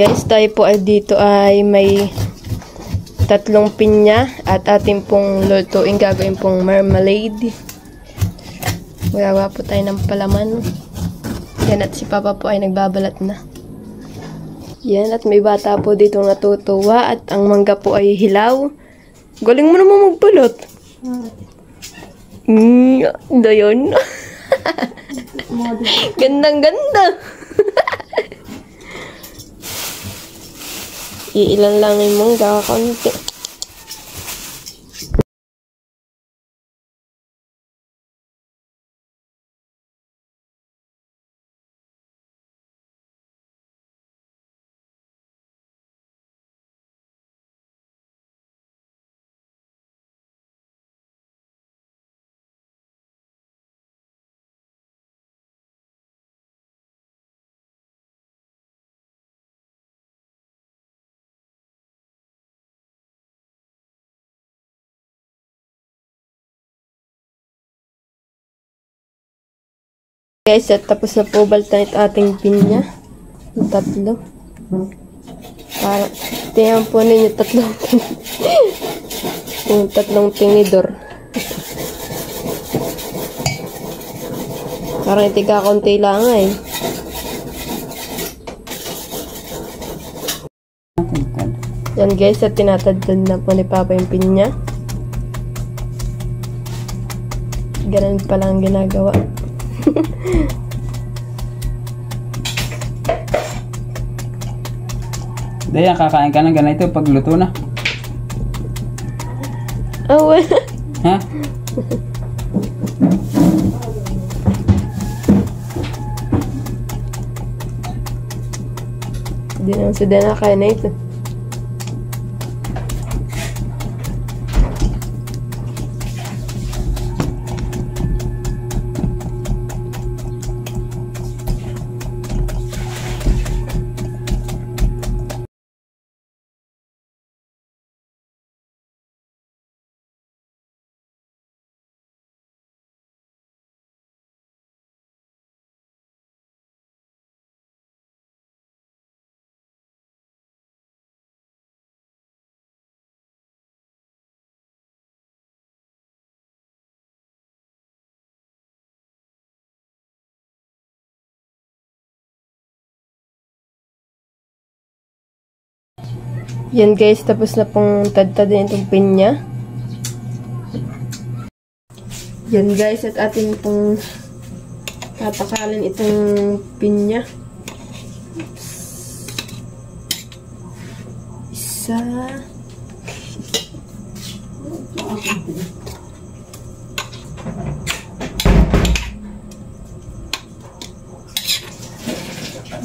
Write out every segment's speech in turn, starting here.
guys, tayo po ay dito ay may 3 pinya at ating pong lutuin, gagawin pong marmalade. Gawa po tayo ng palaman. Yan, at si Papa po ay nagbabalat na. Yan, at may bata po dito natutuwa at ang mangga po ay hilaw. Galing mo naman magbalot. Dayon. Gandang-ganda. Iilan lang yung mangga, kaunti. Guys, at tapos na po baltan ito ating pinya. Yung 3. Para, tingnan po ninyo 3 yung 3 tinidor. Parang itiga konti lang eh. Yan guys, at tinatadtad na po ni Papa yung pinya. Ganun pa lang ginagawa. Daya, kakain ka ng ganito pag luto na. Oh, ha? Hindi naman si Dana kaya na ito. Yan guys, tapos na pong tadtadin itong pinya. Yan guys, at ating pong tapakalin itong pinya. Isa.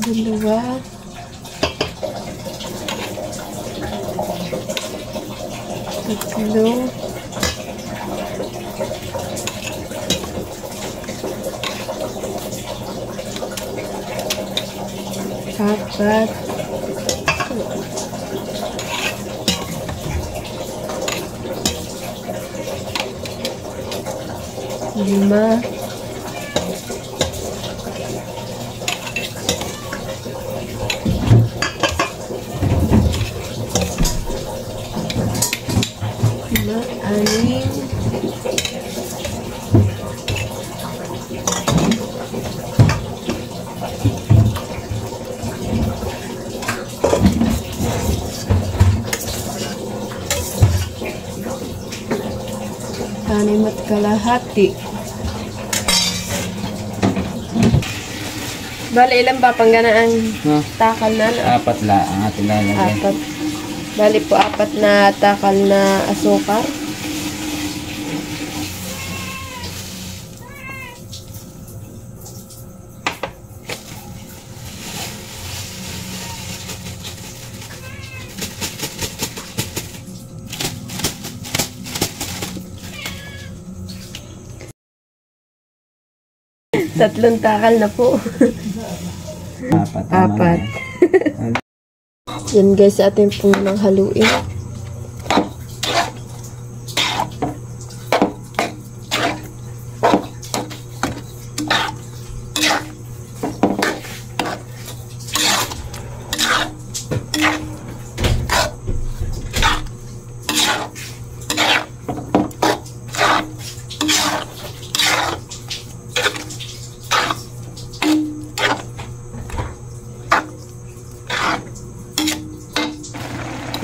Dalawa. Tatlo. Apat. 5. 6. Anim at kalahati. Bale, ilan pa pangganaan? Takal na? 4 lang ang ating lalagyan. 4. Bale po 4 na takal na asukar. Tatlong takal na po. 4. Yan guys, atin pong nang haluin.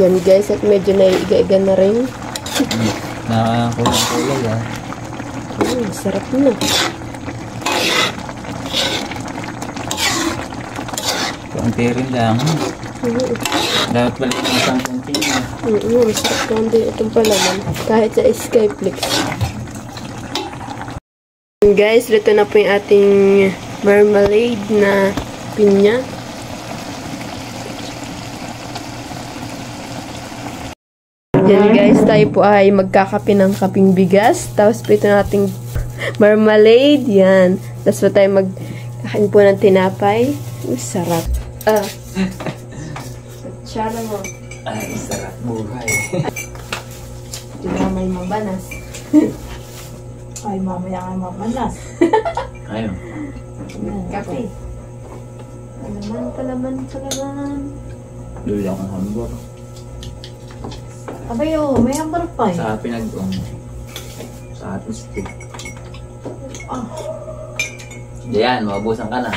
Yan guys, at medyo naiiga-iga na rin. Nakakulang-kulay ah. Sarap na. Kunti rin lang. Dapat pala yung isang kunti na. Sarap na din itong palaman. Kahit sa Skyflix. Guys, luto na po yung ating marmalade na pinya. Yan guys, tayo po ay magkakape ng kaping bigas. Tapos po ito nating marmalade. Yan. Tapos po tayo magkakain po ng tinapay. Sarap. Tsara mo. Ay, sarap buhay. Di ba may mabanas? Ay, mamaya nga mamanas. Ayun. Kape. Palaman. Duli akong hambor. Abay, oh, may hambar pa eh. Sa pinag-ong. Sa ating stick. Ah, Diyan, mabusan ka na.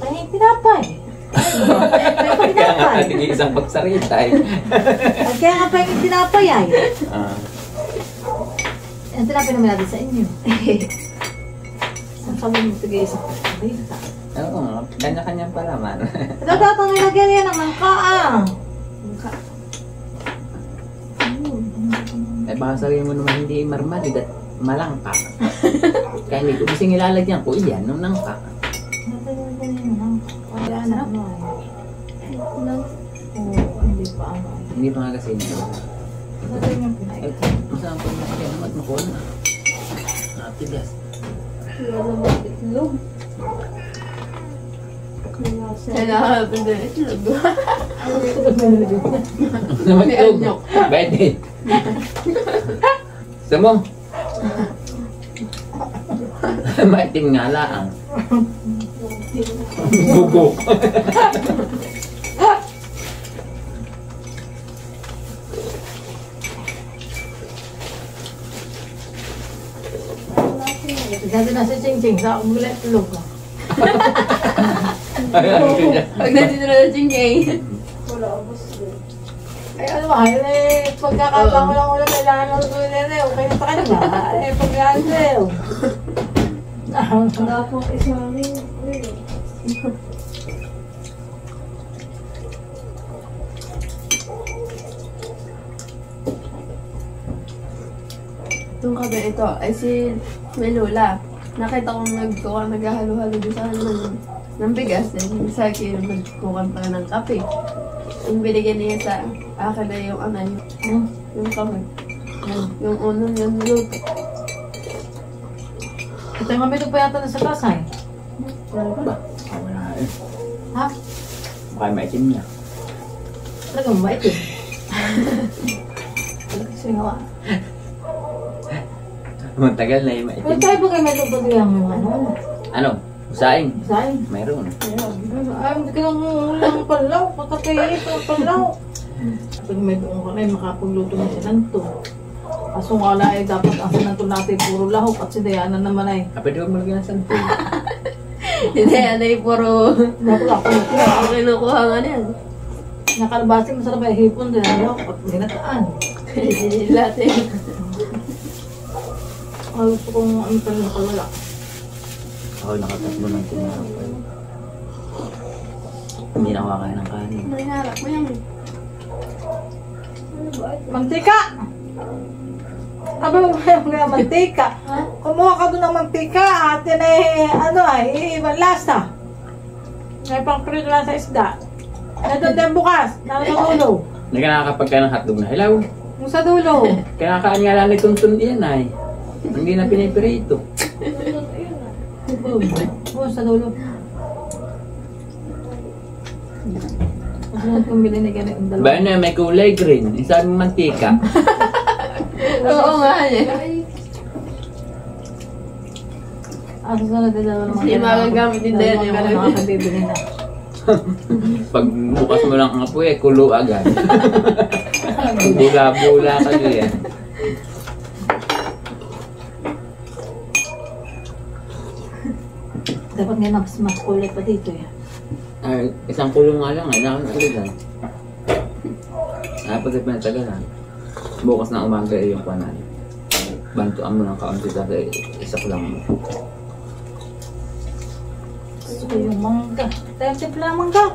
ay, tinapay. Kaya nga, hindi isang pagsarita eh. Ay, kaya nga pa yung tinapay ay. Ah. Ang tinapay naman natin sa inyo. Ang sabi mo, sige, isa pa. Oo, kanya-kanya pa naman. Natatang nilagyan yan naman ka ah. Eh baka sabihin mo naman hindi marmalid at malangka. Kaya hindi ko kasi nilalagyan ko iyan nung nangka. Natatang yan naman. Wala na ano ay. Oo, hindi pa ano ay. Hindi pa nga kasi nyo. Natatang yung pinay. Eh, masama ko na kaya naman makul na. Natigas. Wala mo itlog. Kailangan natin din itlog. Naman itlog. Pwede. Samo. Maitim nga laang. Bugo. Dati na si Ching Ching sa ulit tulog ka. Pag nandito na Chingay. Ay, ano ba? Eh, pagkakataon mo lang ulit, kailangan ng tuloy na okay na sa kanya. Eh, pag-ansel. Wala po isang Itong kabe ito ay si Melula. Nakita kong naghahalo-halo doon sa ng bigas. Sa akin, nagkukan pa ng kape. Yung binigyan niya sa akin na yung ano, yung kape. Yung unang yung niluto. ito yung mabito pa yata na sa tasay. Wala eh. Ha? Baka maitim niya. Talagang mabait eh. Singawa. Matagal na yung Pero maitim. tayo ba kayo may lupagayang yung ano? Ano? Usaing? Sain? Mayroon. Ay, hindi ka lang ulang palaw. Pagkakainit ang palaw. Pag may doon ka na, makapagluto na siya ng to. Kaso nga lang ay dapat ang sinanto natin puro lahok at si Diana naman ay. Pwede ko malagyan ng santo. Hindi, ano yung puro Dapat ako ako kinukuha nga niyan. nakalabasi masarap ay hipon din ang lahok at ginataan. Lahat eh. Gusto kong ano pa rin wala. Ako nakatatlo ng tinapay. Hindi na kakain ng kanin. Nangyarap mo yan. Mantika! Aba mo yung nga mantika. Kumuha ka doon ng mantika at yan ay ano ay ibang lasa. May pang-prito lang sa isda. Nandun din bukas. Nasa dulo. Hindi ka nakakapag ka ng hotdog na hilaw. Yung sa dulo. Kinakain nga lang nagtuntun yan ay. Hindi na pinipirito. Oo, sa dulo. Kasunod kong bilhin na ganit ang dalawa. Ba yun na may kulay green. Isang mantika. Oo nga eh. Susunod din naman naman. Hindi magagamit din din yung mga nakakabibili na. Pag bukas mo lang ang apoy, kulo agad. Bula-bula ka yan. Dapat nga mas kulit pa dito eh. Ay, isang kulong nga lang, kailangan ulitan. Pag pinatagalan, bukas na umaga yung kwanan. Bantuan mo ng kaunti dahil isa ko lang mo. Gusto ko yung mangga. Tayo timpla ng mangga.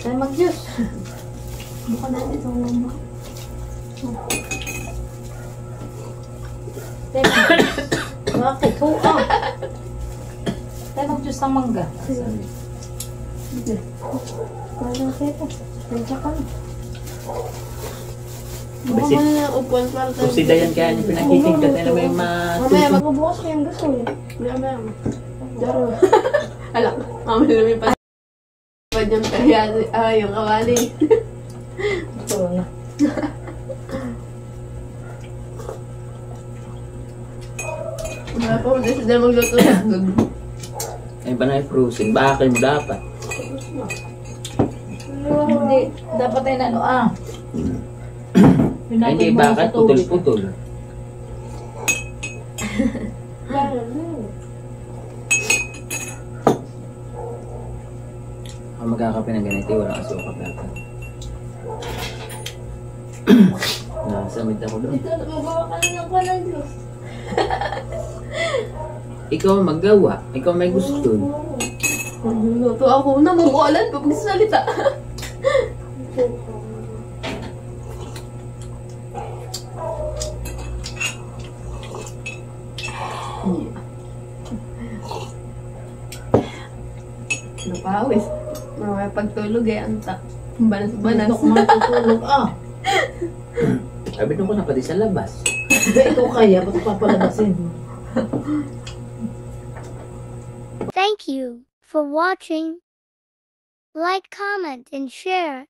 Tayo mag-juice. Buka natin itong mama. Tayo bakit? Oo. Tayo mag-juice ng mangga. Parang sito. Nandiyan ka na. Basi- Buka mo na yung upuan para tayo. Kung si Dayan kaya niya pinakitigkat na may Mamaya, magbubukas ko yung gasol. Mamaya. Daro. Alak. Mamaya namin pa. Pwede yung karyari. Yung kawali. Ito na. Wala pa mo sila magluto na. ay banay frozen, bakit mo dapat? Hindi. Dapat tayo na ano Ay, hindi, bakit putol-putol? Ang magkakape ng ganito, walang asuka dapat. Nasamid ako doon. Ito, magawa ka na ng kanan, Diyos. Ikaw ang maggawa, ikaw may gusto. Magluto ako na, mamualan pa pagsalita. Napawis. Mamaya pagtulog anta. Banas-banas. Ito matutulog Sabi doon ko na pati sa labas. Ito kaya, ba't papalabasin? Thank you for watching. Like, comment, and share.